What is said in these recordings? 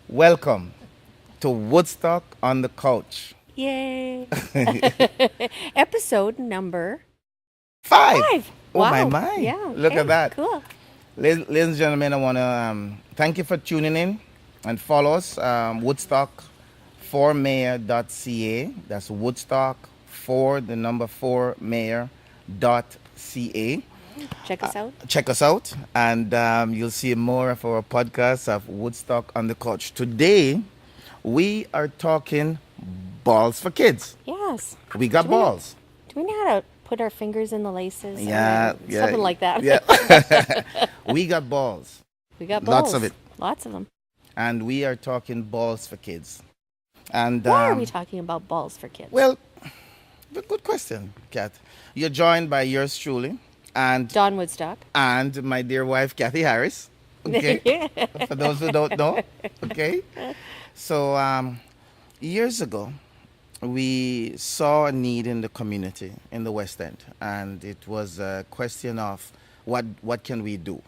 Welcome to Woodstock on the Couch. Yay. Episode number Five. 5. Oh my Wow. my! Yeah. Look Okay. at that, Cool. ladies and gentlemen. I want to thank you for tuning in and follow us. Woodstock 4mayor.ca. That's Woodstock 4 the number 4 mayor.ca. Check us out. Check us out, and you'll see more of our podcast of Woodstock on the Couch. Today, we are talking balls for kids. Yes. We got Do we know- balls. Do we know how to put our fingers in the laces? Yeah, yeah. Something like that. Yeah. We got balls, We got Lots balls. of it. Lots of them. and we are talking balls for kids. And Why are we talking about balls for kids? well, good question, Kat. You're joined by yours truly, and Don Woodstock. my dear wife Kathy Harris. Okay, for those who don't know. Okay, so years ago, we saw a need in the community in the West End, and it was a question of what can we do.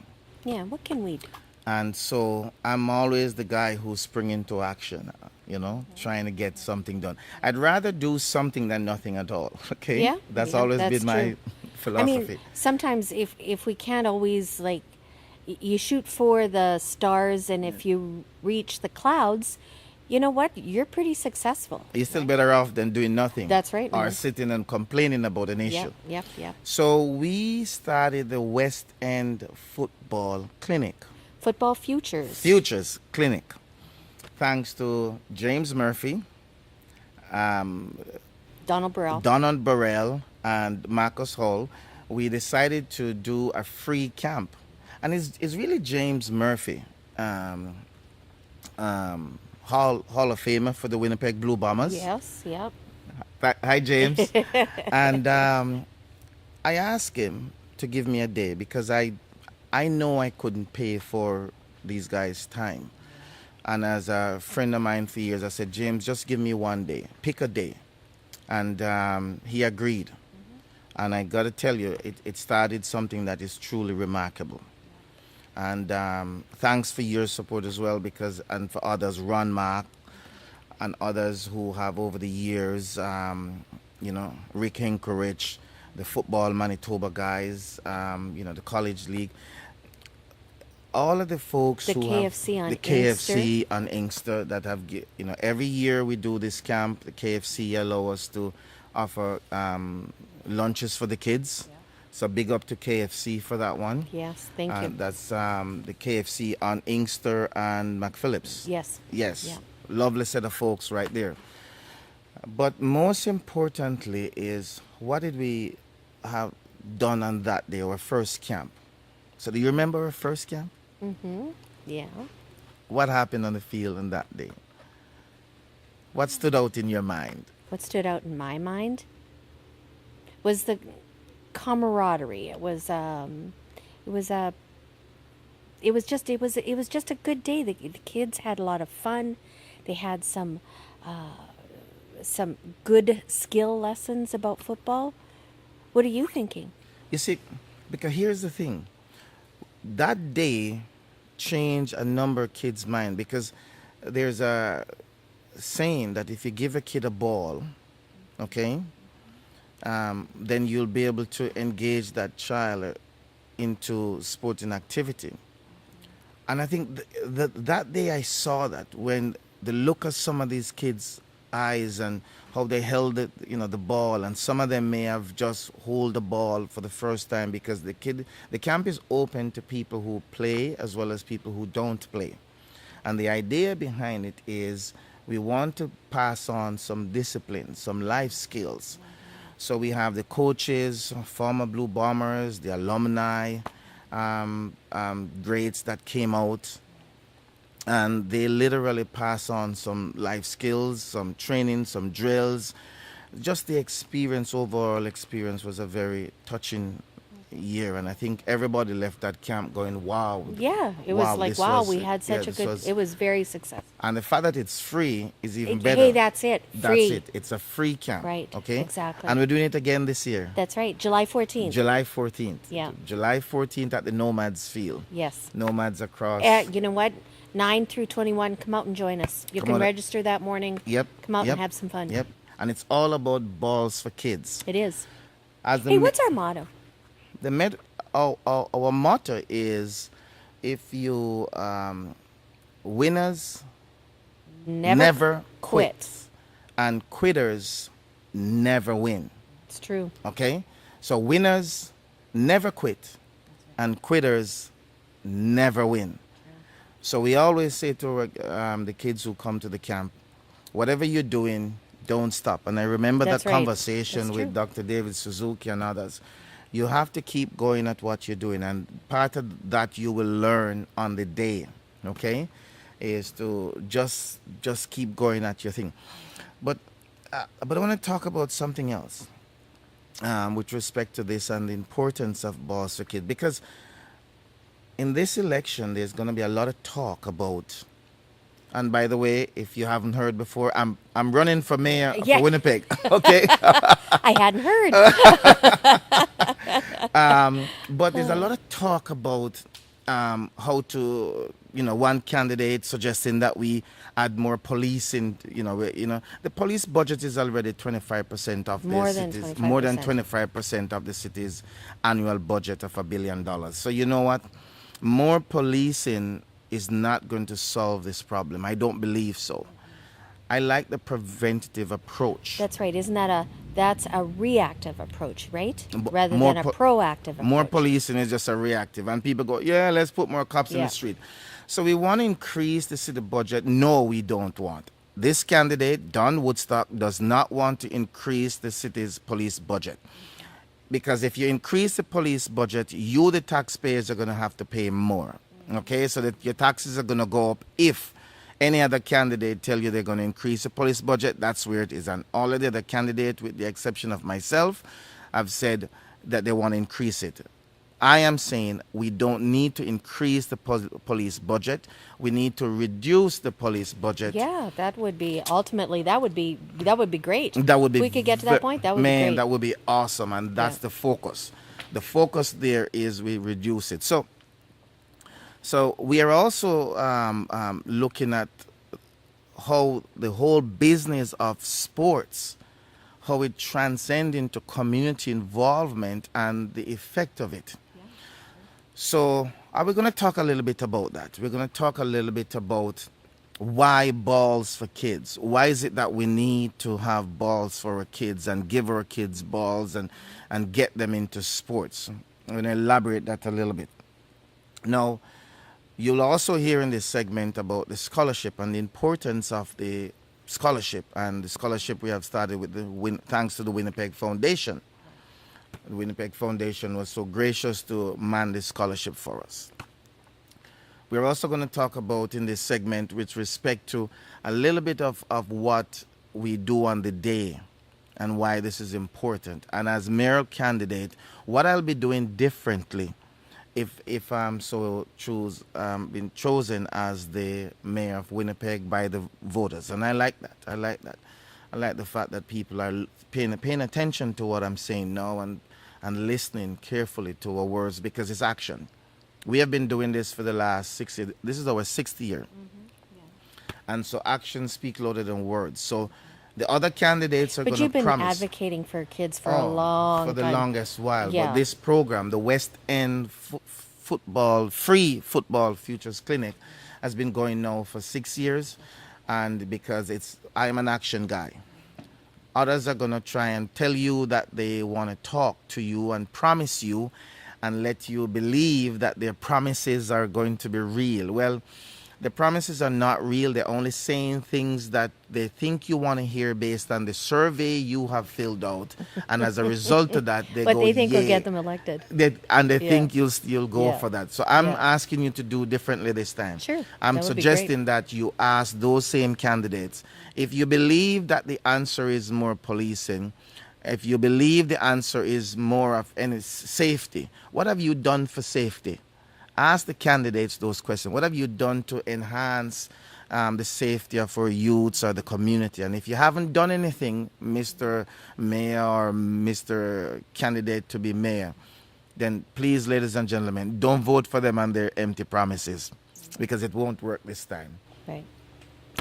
Yeah, what can we do? And so I'm always the guy who spring into action, trying to get something done. I'd rather do something than nothing at all. Okay, Yeah, that's yeah, always that's been my true. philosophy. I mean, sometimes if we can't always you shoot for the stars, and if you reach the clouds, you know what? You're pretty successful. You're still better off than doing nothing. That's right, Or man. sitting and complaining about an issue. Yep. So we started the West End Football Clinic, Football Futures Clinic, thanks to James Murphy, Donald Burrell. Donald Burrell, and Marcus Hall. We decided to do a free camp. And it's really James Murphy, Hall of Famer for the Winnipeg Blue Bombers. Yes, yep. Hi, James. And I asked him to give me a day because I know I couldn't pay for these guys' time. And as a friend of mine for years, I said, James, just give me one day. Pick a day. And he agreed. And I got to tell you, it started something that is truly remarkable. And thanks for your support as well, and for others, Ron Mark, and others who have over the years, Rick Hinkerich, the Football Manitoba guys, the College League. All of the folks The who KFC have on the KFC on Inkster that have, every year we do this camp. The KFC allow us to offer lunches for the kids. So big up to KFC for that one. Yes, thank you. That's the KFC on Inkster and McPhillips. Yes. Yes. Yeah. Lovely set of folks right there. But most importantly is, what did we have done on that day, our first camp? So do you remember our first camp? Yeah. What happened on the field on that day? What stood out in your mind? What stood out in my mind was the camaraderie. It was just a good day. The kids had a lot of fun. They had some good skill lessons about football. What are you thinking? You see, because here's the thing. That day changed a number of kids' mind, because there's a saying that if you give a kid a ball, okay, then you'll be able to engage that child into sporting activity. And I think that day I saw that, when the look of some of these kids' eyes and how they held it, the ball, and some of them may have just hold the ball for the first time, because the camp is open to people who play as well as people who don't play. And the idea behind it is we want to pass on some discipline, some life skills. So we have the coaches, former Blue Bombers, the alumni, grades that came out, and they literally pass on some life skills, some training, some drills. Just the overall experience was a very touching year, and I think everybody left that camp going, wow. Yeah, it Wow, was like, this wow, was- we had such yeah, a this good, was- it was very successful. And the fact that it's free is even better. Hey, that's it. Free. That's it. It's a free camp. Right, Okay. exactly. And we're doing it again this year. That's right, July 14th. July 14th. Yeah. July 14th at the Nomads Field. Yes. Nomads across. You know what? 9 through 21, come out and join us. You Come can on. register that morning. Yep. Come out Yep. and have some fun. Yep. And it's all about balls for kids. It is. As the Hey, me- what's our motto? the med- our motto is, if you winners never quit, and quitters never win. It's true. Okay, so winners never quit, and quitters never win. So we always say to the kids who come to the camp, whatever you're doing, don't stop. And I remember That's that right. conversation That's with true. Dr. David Suzuki and others. You have to keep going at what you're doing, and part of that you will learn on the day. Okay, is to just keep going at your thing. But I want to talk about something else with respect to this and the importance of balls for kids, because in this election there's going to be a lot of talk about. And by the way, if you haven't heard before, I'm running for mayor Yeah. for Winnipeg. Okay, I hadn't heard. but there's a lot of talk about how to, one candidate suggesting that we add more police in. The police budget is already 25% of More the than city's 25%. more than 25% of the city's annual budget of $1 billion. So you know what, more policing is not going to solve this problem. I don't believe so. I like the preventative approach. That's right. Isn't that's a reactive approach, right? B- Rather more than a po- proactive approach. More policing is just a reactive, and people go, yeah, let's put more cops in Yeah. the street. So we want to increase the city budget. No, we don't want. This candidate, Don Woodstock, does not want to increase the city's police budget. Because if you increase the police budget, you, the taxpayers, are going to have to pay more. Okay, so that your taxes are going to go up. If any other candidate tell you they're going to increase the police budget, that's where it is. And all of the other candidates, with the exception of myself, have said that they want to increase it. I am saying we don't need to increase the police budget. We need to reduce the police budget. Yeah, that would be ultimately that would be great. That would be If we could get to that point, that would be man, great. that would be awesome, and that's Yeah. the focus. The focus there is we reduce it. So we are also looking at how the whole business of sports, how it transcends into community involvement and the effect of it. So we're going to talk a little bit about that. We're going to talk a little bit about why balls for kids. Why is it that we need to have balls for our kids and give our kids balls and get them into sports? I'm going to elaborate that a little bit. Now, you'll also hear in this segment about the scholarship and the importance of the scholarship. And the scholarship we have started with thanks to the Winnipeg Foundation. The Winnipeg Foundation was so gracious to man this scholarship for us. We're also going to talk about in this segment with respect to a little bit of what we do on the day and why this is important. And as mayoral candidate, what I'll be doing differently if I'm been chosen as the mayor of Winnipeg by the voters. And I like that. I like the fact that people are paying attention to what I'm saying now and listening carefully to our words, because it's action. We have been doing this for the last 6 years. This is our 6th year. And so actions speak louder than words. So the other candidates are But going you've to been promise. advocating for kids for a long For the time. longest while. Yeah. But this program, the West End Free Football Futures Clinic, has been going now for 6 years. And because I'm an action guy. Others are going to try and tell you that they want to talk to you and promise you and let you believe that their promises are going to be real. Well, the promises are not real. They're only saying things that they think you want to hear based on the survey you have filled out. And as a result of that, they But go, they think will "Yeah." get them elected. They Yeah. think you'll go Yeah. for that. So I'm Yeah. asking you to do differently this time. Sure. I'm That would be suggesting that you ask those same candidates, if you believe that the answer is more policing, if you believe the answer is more of any safety, what have you done for safety? Ask the candidates those questions. What have you done to enhance the safety of our youths or the community? And if you haven't done anything, Mr. Mayor or Mr. Candidate to be mayor, then please, ladies and gentlemen, don't vote for them on their empty promises. because it won't work this time. Right.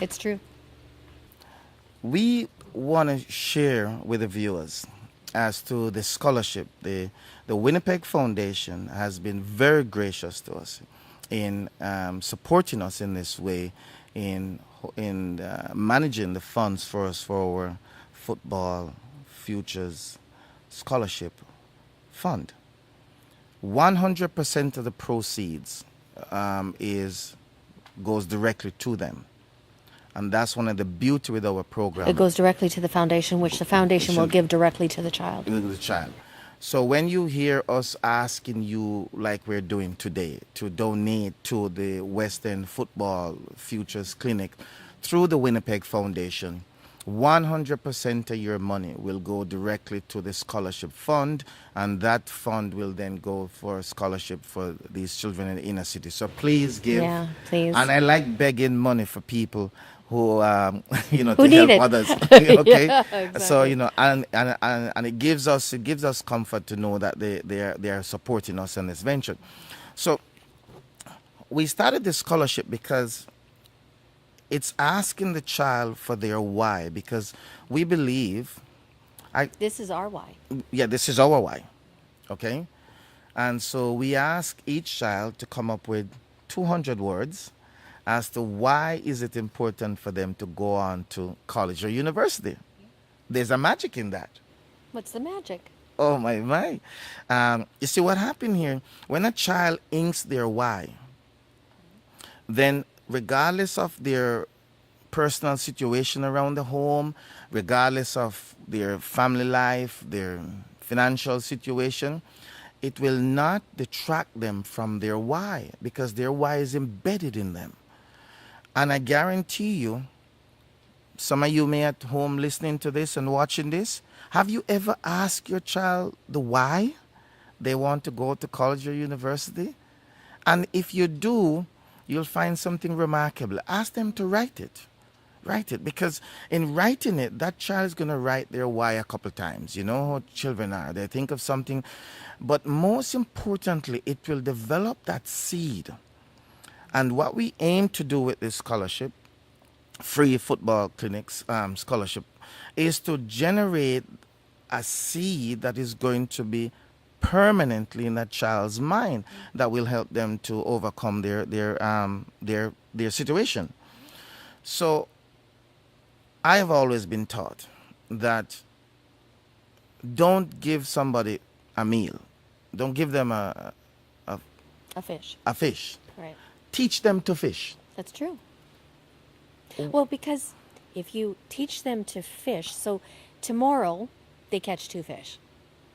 It's true. We want to share with the viewers as to the scholarship. The Winnipeg Foundation has been very gracious to us in supporting us in this way, in managing the funds for us for our football futures scholarship fund. 100% of the proceeds is goes directly to them. And that's one of the beauty with our program. It goes directly to the foundation, which the foundation will give directly to the child. The child. So when you hear us asking you, like we're doing today, to donate to the Western Football Futures Clinic through the Winnipeg Foundation, 100% of your money will go directly to the scholarship fund, and that fund will then go for a scholarship for these children in the inner city. So please give. Yeah, please. And I like begging money for people who, Who to need help it. others. Okay, Yeah, exactly. so and it gives us comfort to know that they are supporting us in this venture. So we started this scholarship because it's asking the child for their why, because we believe, This is our why. this is our why, okay? And so we ask each child to come up with 200 words as to why is it important for them to go on to college or university. There's a magic in that. What's the magic? Oh, my. You see what happened here? When a child inks their why, then regardless of their personal situation around the home, regardless of their family life, their financial situation, it will not detract them from their why, because their why is embedded in them. And I guarantee you, some of you may at home listening to this and watching this, have you ever asked your child the why they want to go to college or university? And if you do, you'll find something remarkable. Ask them to write it. Write it, because in writing it, that child is going to write their why a couple times. You know how children are. They think of something. But most importantly, it will develop that seed. And what we aim to do with this scholarship, free football clinics scholarship, is to generate a seed that is going to be permanently in that child's mind, that will help them to overcome their situation. So I have always been taught that don't give somebody a meal. Don't give them A fish. a fish. Right. Teach them to fish. That's true. Well, because if you teach them to fish, so tomorrow they catch 2 fish.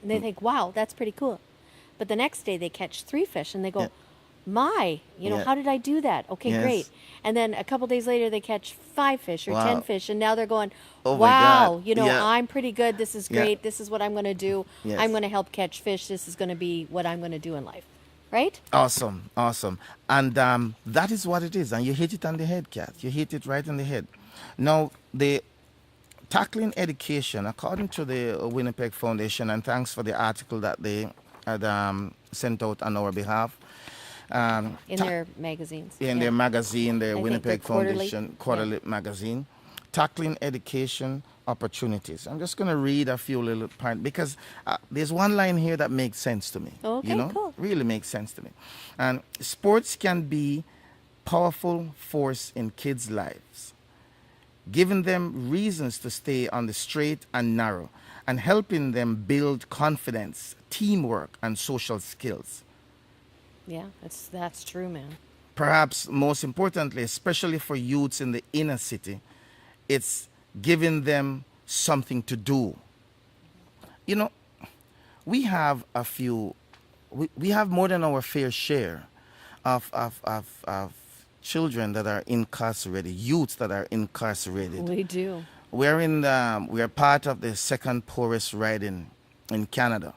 And they think, wow, that's pretty cool. But the next day they catch 3 fish and they go, Yeah. my, Yeah. how did I do that? Okay, Yes. great. And then a couple days later they catch 5 fish or Wow. 10 fish. And now they're going, Oh my wow, God. Yeah. I'm pretty good. This is Yeah. great. This is what I'm going to do. Yes. I'm going to help catch fish. This is going to be what I'm going to do in life. Right? Awesome. And that is what it is. And you hit it on the head, Kat. You hit it right on the head. Now, the tackling education, according to the Winnipeg Foundation, and thanks for the article that they had sent out on our behalf. In their magazines. In Yeah. their magazine, the think Winnipeg the quarterly. Foundation quarterly magazine, tackling education opportunities. I'm just going to read a few little parts, because there's one line here that makes sense to me. Okay, cool. Really makes sense to me. And sports can be powerful force in kids' lives, giving them reasons to stay on the straight and narrow, and helping them build confidence, teamwork, and social skills. Yeah, that's true, man. Perhaps most importantly, especially for youths in the inner city, it's giving them something to do. You know, we have we have more than our fair share of children that are incarcerated, youths that are incarcerated. We do. We are part of the second poorest riding in Canada.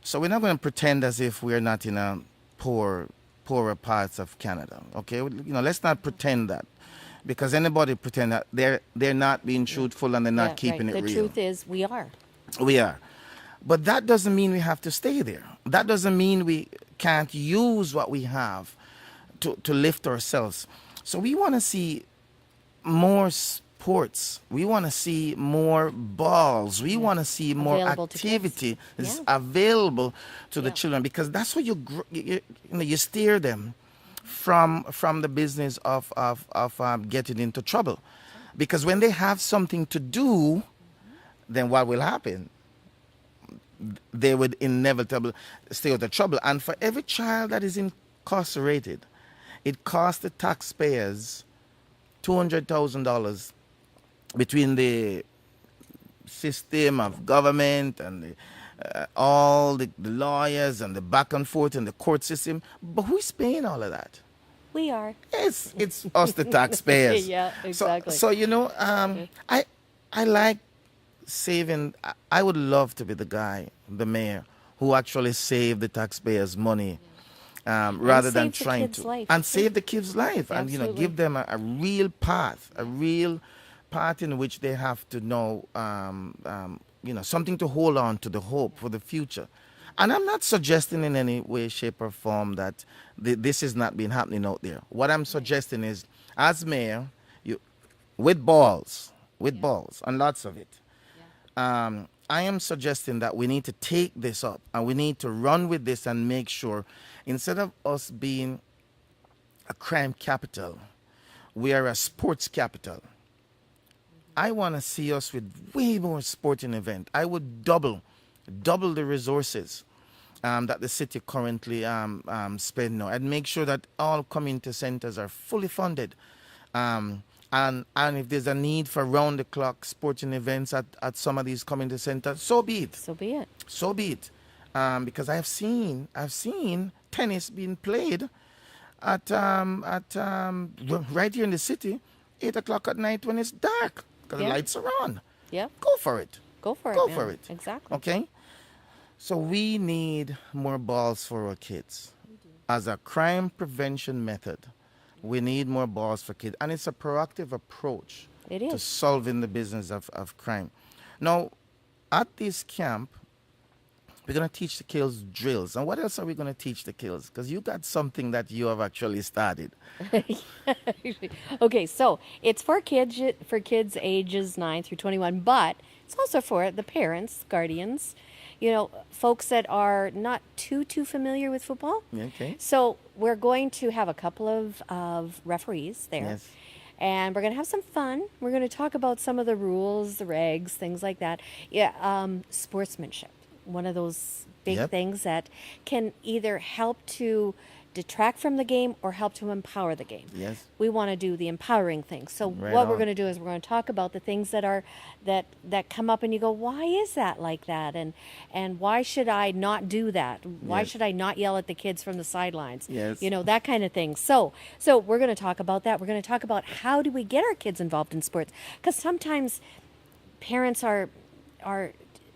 So we're not going to pretend as if we're not in a poorer parts of Canada. Okay, let's not pretend that, because anybody pretend that they're not being truthful and they're not keeping it the real. truth is, we are. We are, but that doesn't mean we have to stay there. That doesn't mean we can't use what we have to lift ourselves. So we want to see more sports. We want to see more balls. We want to see more Available to kids. activity is Yeah. available to the Yeah. children, because that's what you steer them from the business of getting into trouble. Because when they have something to do, then what will happen? They would inevitably stay out of trouble. And for every child that is incarcerated, it costs the taxpayers $200,000 between the system of government and all the lawyers and the back and forth and the court system. But who's paying all of that? We are. It's us, the taxpayers. Yeah, exactly. So I like saving. I would love to be the guy, the mayor, who actually saved the taxpayers' money, rather than save the trying kid's to life. and save the kids' life, and Absolutely. give them a real path, in which they have to know, something to hold on to, the hope for the future. And I'm not suggesting in any way, shape, or form that this is not been happening out there. What I'm suggesting is, as mayor, with balls, and lots of it. I am suggesting that we need to take this up and we need to run with this and make sure, instead of us being a crime capital, we are a sports capital. I want to see us with way more sporting event. I would double the resources that the city currently spend now, and make sure that all community centers are fully funded. And if there's a need for round-the-clock sporting events at some of these community centers, so be it. So be it. So be it. Because I've seen tennis being played at right here in the city, 8 o'clock at night when it's dark, because the Yeah. lights are on. Yeah. Go for it. Go for it. Go man. for it. Exactly. Okay? So we need more balls for our kids. As a crime prevention method, we need more balls for kids. And it's a proactive approach It to is. solving the business of crime. Now, at this camp, we're going to teach the kids drills. And what else are we going to teach the kids? Because you got something that you have actually started. Okay, so it's for kids ages 9 through 21, but it's also for the parents, guardians, folks that are not too familiar with football. Okay. So we're going to have a couple of referees there. Yes. And we're going to have some fun. We're going to talk about some of the rules, the regs, things like that. Yeah, sportsmanship. One of those big Yep. things that can either help to detract from the game or help to empower the game. Yes. We want to do the empowering thing. So Right what we're on. going to do is we're going to talk about the things that come up and you go, why is that like that? And why should I not do that? Why Yes. should I not yell at the kids from the sidelines? Yes. That kind of thing. So we're going to talk about that. We're going to talk about how do we get our kids involved in sports? Because sometimes parents are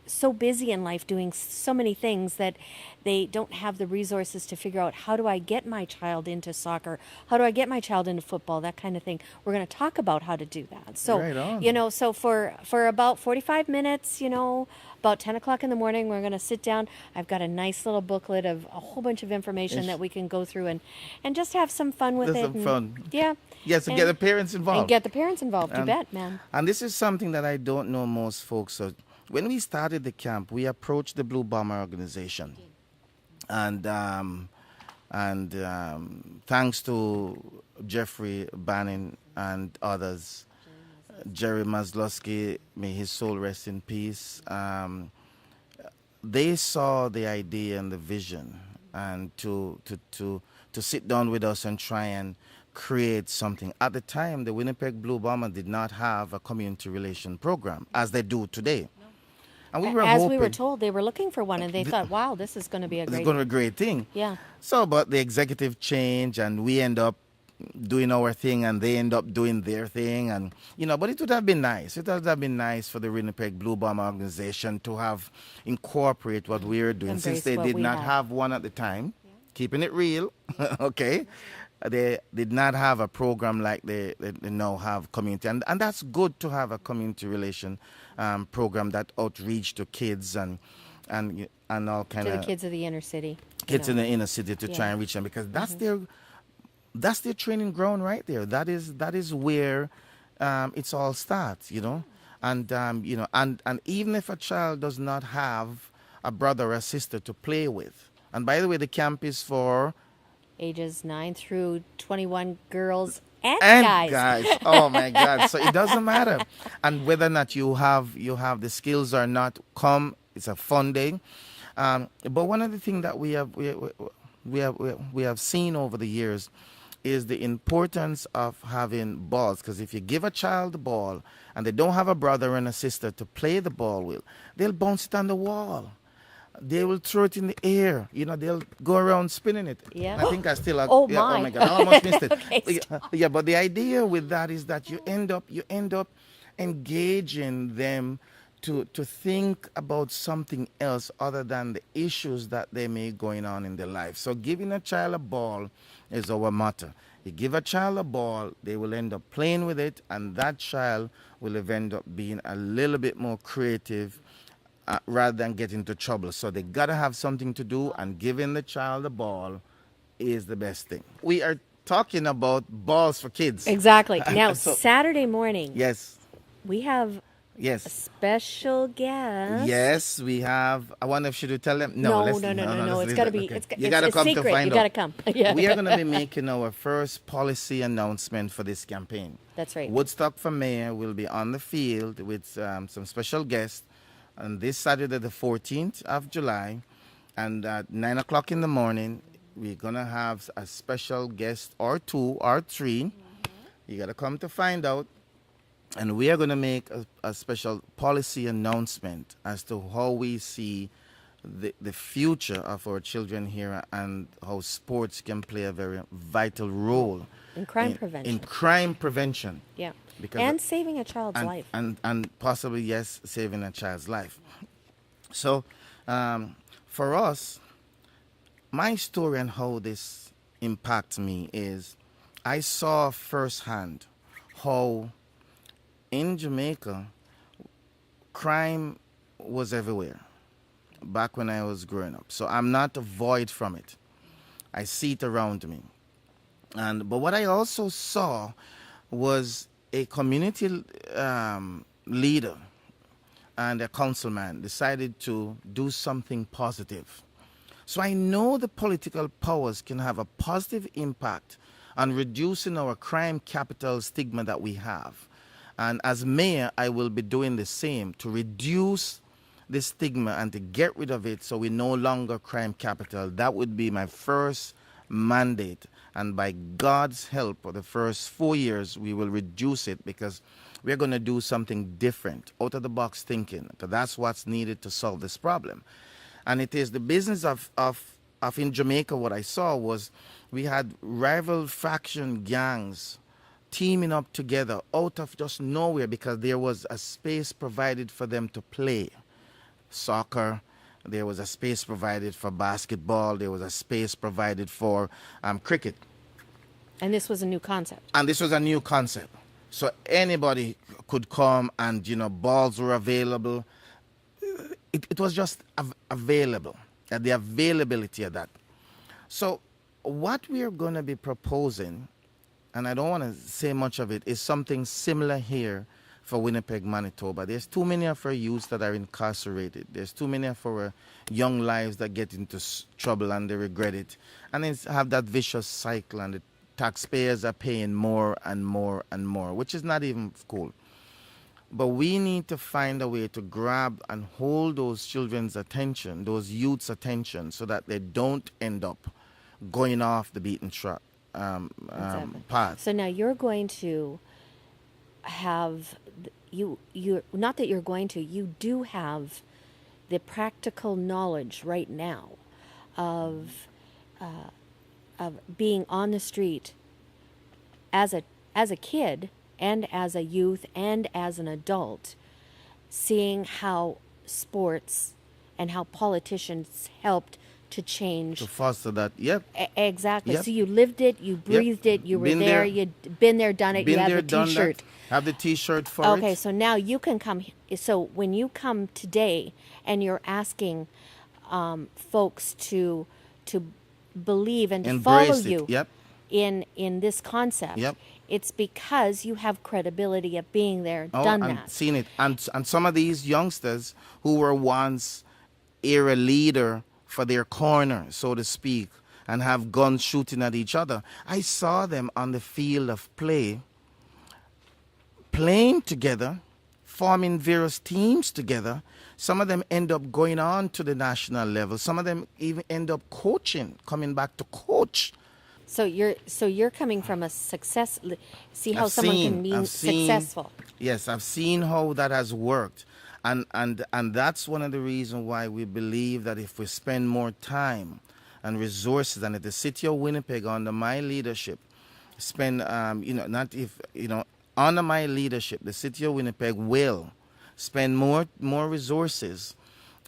so busy in life doing so many things that they don't have the resources to figure out, how do I get my child into soccer? How do I get my child into football? That kind of thing. We're going to talk about how to do that. So, Right on. so for about 45 minutes, about 10 o'clock in the morning, we're going to sit down. I've got a nice little booklet of a whole bunch of information Ish. that we can go through and just have some fun with Just it. some and- fun. Yeah. Yes, to And- get the parents involved. And get the parents involved. You And- bet, man. And this is something that I don't know most folks. So when we started the camp, we approached the Blue Bomber organization. And thanks to Jeffrey Bannon and others, Jerry Maslowski, may his soul rest in peace, they saw the idea and the vision, and to sit down with us and try and create something. At the time, the Winnipeg Blue Bomber did not have a community relation program as they do today. And we were As hoping we were told, they were looking for one, and they thought, wow, this is going to be a it's great going to be a great thing. Yeah. So, but the executive changed, and we end up doing our thing, and they end up doing their thing, and But it would have been nice. It would have been nice for the Winnipeg Blue Bomber organization to have incorporate what we were doing, Embrace since they what did we not had. have one at the time. Keeping it real, okay. They did not have a program like they now have community, and that's good to have a community relation program that outreach to kids and all kind To of the kids of the inner city. kids in the inner city to try Yeah. and reach them, because that's that's their training ground right there. That is where it's all starts, and and even if a child does not have a brother or sister to play with, and by the way, the camp is for Ages 9 through 21, girls and and guys. guys, oh my God! So it doesn't matter, and whether or not you have the skills or not, come. It's a fun day. But one of the things that we have seen over the years is the importance of having balls. Because if you give a child the ball and they don't have a brother and a sister to play the ball with, they'll bounce it on the wall. They will throw it in the air. They'll go around spinning it. Yeah. I think I still. Oh Yeah, oh my. my God! I almost missed it. Okay, Yeah, stop. yeah, but the idea with that is that you end up engaging them to think about something else other than the issues that they may going on in their life. So giving a child a ball is our motto. You give a child a ball, they will end up playing with it, and that child will end up being a little bit more creative rather than get into trouble. So they gotta have something to do, and giving the child a ball is the best thing. We are talking about balls for kids. Exactly. Now, So Saturday morning, yes, we have a yes. special guest. Yes, we have. I wonder if should we tell them? No, let's, no. let's It's leave got to that. be. Okay. It's You gotta it's come to secret. find You got to out. come. Yeah. We are going to be making our first policy announcement for this campaign. That's right. Woodstock for Mayor will be on the field with some special guests on this Saturday, the 14th of July, and at 9 o'clock in the morning, we're going to have a special guest or two or three. You got to come to find out. And we are going to make a special policy announcement as to how we see the future of our children here and how sports can play a very vital role In crime prevention. In crime prevention. Yeah. Because And saving a child's and, life. and possibly, yes, saving a child's life. So for us, my story and how this impacts me is I saw firsthand how in Jamaica, crime was everywhere back when I was growing up. So I'm not void from it. I see it around me. But what I also saw was a community leader and a councilman decided to do something positive. So I know the political powers can have a positive impact on reducing our crime capital stigma that we have. And as mayor, I will be doing the same to reduce this stigma and to get rid of it so we no longer crime capital. That would be my first mandate. And by God's help, for the first 4 years, we will reduce it because we're going to do something different, out of the box thinking, because that's what's needed to solve this problem. And it is the business of in Jamaica, what I saw was we had rival faction gangs teaming up together out of just nowhere because there was a space provided for them to play soccer. There was a space provided for basketball. There was a space provided for cricket. And this was a new concept. And this was a new concept. So anybody could come and, balls were available. It was just available, the availability of that. So what we are going to be proposing, and I don't want to say much of it, is something similar here for Winnipeg, Manitoba. There's too many of our youths that are incarcerated. There's too many of our young lives that get into trouble and they regret it. And then have that vicious cycle and the taxpayers are paying more and more and more, which is not even cool. But we need to find a way to grab and hold those children's attention, those youth's attention, so that they don't end up going off the beaten track Exactly. path. So now you're going to have you not that you're going to, you do have the practical knowledge right now of being on the street as a kid and as a youth and as an adult, seeing how sports and how politicians helped to change. To foster that, yep. Exactly. Yep. So you lived it, you breathed it, you were Been there, there. you'd been there, done it, you Been have there, the done T-shirt. that. Have the T-shirt for Okay, it. so now you can come. So when you come today and you're asking folks to believe and to follow Embrace it. you, Yep. in this concept, Yep. it's because you have credibility of being there, Oh, done and that. seen it. And some of these youngsters who were once era leader for their corner, so to speak, and have guns shooting at each other, I saw them on the field of play, playing together, forming various teams together. Some of them end up going on to the national level. Some of them even end up coaching, coming back to coach. So you're coming from a success. See how someone can be I've seen, successful. yes, I've seen how that has worked. And that's one of the reasons why we believe that if we spend more time and resources, and if the city of Winnipeg under my leadership spend, not if, under my leadership, the city of Winnipeg will spend more resources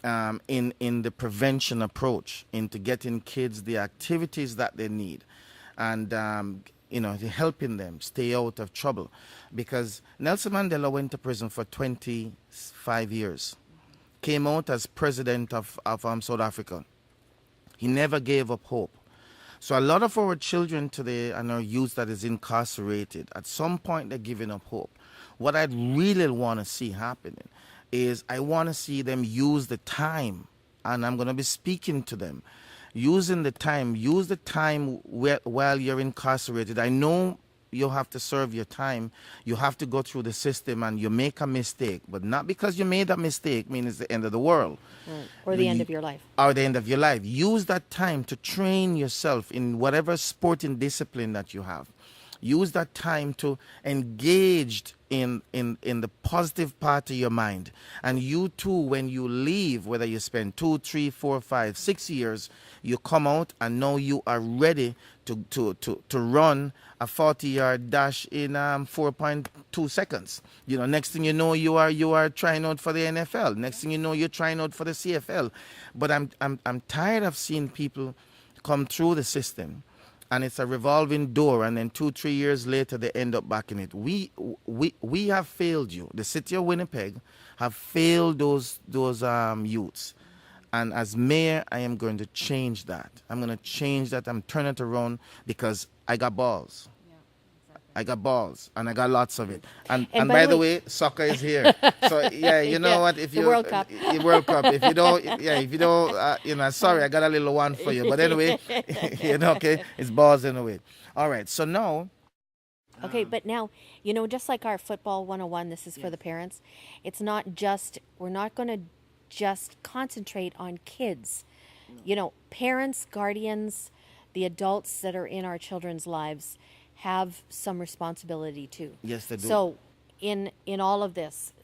in the prevention approach, into getting kids the activities that they need, and helping them stay out of trouble. Because Nelson Mandela went to prison for 25 years, came out as president of South Africa. He never gave up hope. So a lot of our children today and our youth that is incarcerated, at some point they're giving up hope. What I'd really want to see happening is I want to see them use the time, and I'm going to be speaking to them, use the time while you're incarcerated. I know you have to serve your time. You have to go through the system, and you make a mistake, but not because you made a mistake means it's the end of the world. Or the end of your life. Or the end of your life. Use that time to train yourself in whatever sporting discipline that you have. Use that time to engage in the positive part of your mind. And you too, when you leave, whether you spend 2, 3, 4, 5, 6 years, you come out and now you are ready to run a 40-yard dash in 4.2 seconds. Next thing you know, you are trying out for the NFL. Next thing you know, you're trying out for the CFL. But I'm tired of seeing people come through the system, and it's a revolving door, and then 2, 3 years later they end up back in it. We have failed you. The city of Winnipeg have failed those youths. And as mayor, I am going to change that. I'm going to change that. I'm turning it around because I got balls. I got balls, and I got lots of it. And by the way, soccer is here. So yeah, you know what? If the you World Cup. World Cup. If you don't, sorry, I got a little one for you. But anyway, okay, it's balls anyway. All right. So now. Okay, but now, just like our football 101, this is for the parents. It's not just, we're not going to just concentrate on kids. Parents, guardians, the adults that are in our children's lives have some responsibility too. Yes, they do. So in all of this,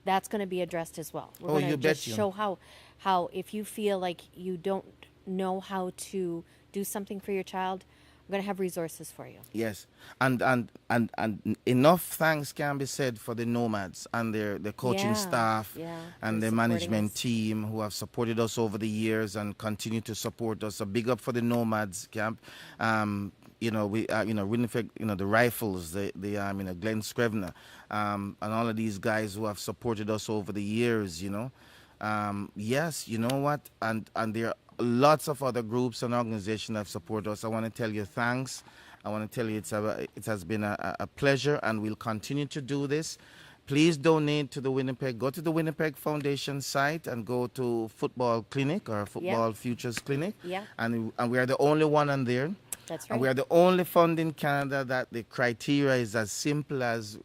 that's going to be addressed as well. We're going to just show how if you feel like you don't know how to do something for your child, we're going to have resources for you. Yes, and enough thanks can be said for the Nomads and their coaching staff and the management team who have supported us over the years and continue to support us. A big up for the Nomads camp. Winnipeg, the Rifles, Glenn Scrivener, and all of these guys who have supported us over the years. Yes, you know what, and there are lots of other groups and organizations that support us. I want to tell you thanks. I want to tell you it has been a pleasure, and we'll continue to do this. Please donate to the Winnipeg. Go to the Winnipeg Foundation site and go to Football Clinic or Football Futures Clinic. Yeah. And we are the only one on there. That's right. And we are the only fund in Canada that the criteria is as simple as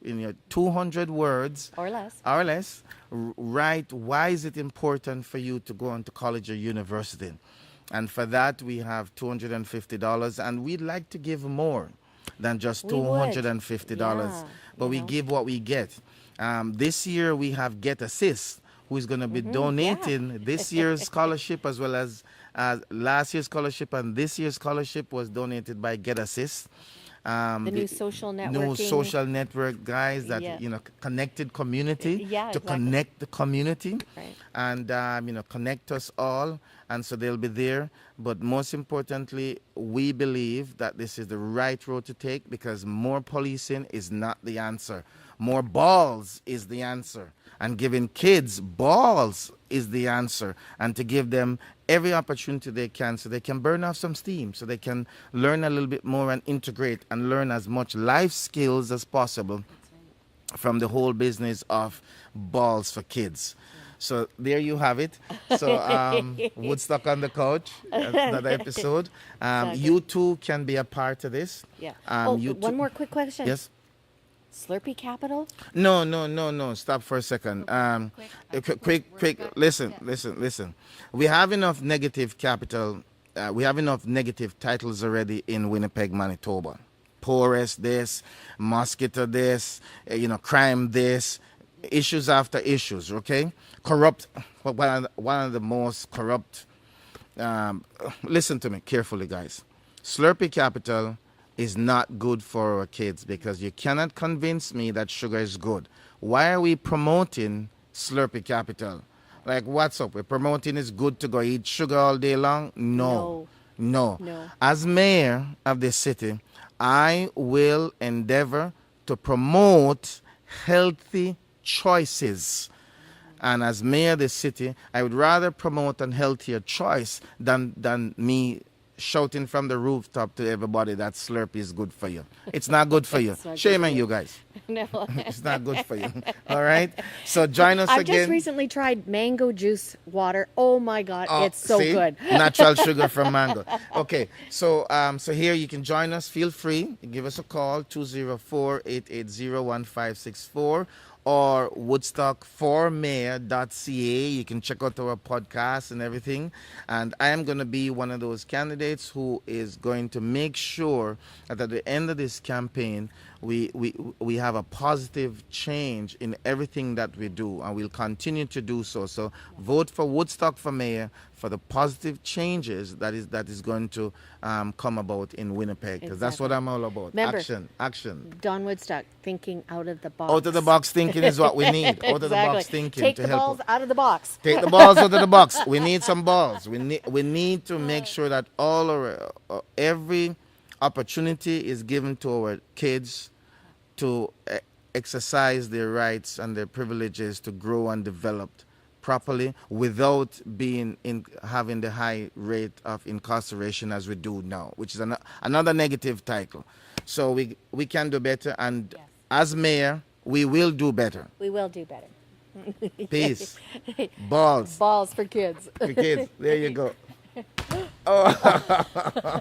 200 words or less. Write why is it important for you to go on to college or university. And for that, we have $250, and we'd like to give more than just $250. But we give what we get. This year, we have Get Assist, who is going to be donating this year's scholarship as well as last year's scholarship, and this year's scholarship was donated by Get Assist. The new social networking. New social network guys that, connected community to connect the community and, connect us all. And so they'll be there. But most importantly, we believe that this is the right road to take because more policing is not the answer. More balls is the answer. And giving kids balls is the answer. And to give them every opportunity they can so they can burn off some steam, so they can learn a little bit more and integrate and learn as much life skills as possible from the whole business of balls for kids. So there you have it. So Woodstock on the couch, another episode. You too can be a part of this. Yeah. One more quick question. Yes. Slurpee capital? No. Stop for a second. Quick. Listen. We have enough negative capital. We have enough negative titles already in Winnipeg, Manitoba. Poorest this, mosquito this, crime this, issues after issues. Okay, corrupt. One of the most corrupt. Listen to me carefully, guys. Slurpee capital is not good for our kids because you cannot convince me that sugar is good. Why are we promoting Slurpee capital? Like, what's up? We're promoting it's good to go eat sugar all day long? No. As mayor of this city, I will endeavor to promote healthy choices. And as mayor of this city, I would rather promote a healthier choice than me shouting from the rooftop to everybody that Slurpee is good for you. It's not good for you. Shame on you guys. No. It's not good for you. All right? So join us I've again. just recently tried mango juice water. Oh my God, it's so good. Natural sugar from mango. Okay, so here you can join us. Feel free. Give us a call, 204-880-1564. Or woodstock4mayor.ca. You can check out our podcast and everything. And I am going to be one of those candidates who is going to make sure that at the end of this campaign, we have a positive change in everything that we do, and we'll continue to do so. So vote for Woodstock for mayor for the positive changes that is going to come about in Winnipeg, because that's what I'm all about. Remember, action. Don Woodstock, thinking out of the box. Out of the box thinking is what we need. Out of the box thinking. Take to the help balls out of the box. Take the balls out of the box. We need some balls. We need to make sure that every opportunity is given to our kids to exercise their rights and their privileges to grow and develop properly without having the high rate of incarceration as we do now, which is another negative title. So we can do better, and yes, as mayor, we will do better. We will do better. Peace. Balls. Balls for kids. For kids. There you go. Oh.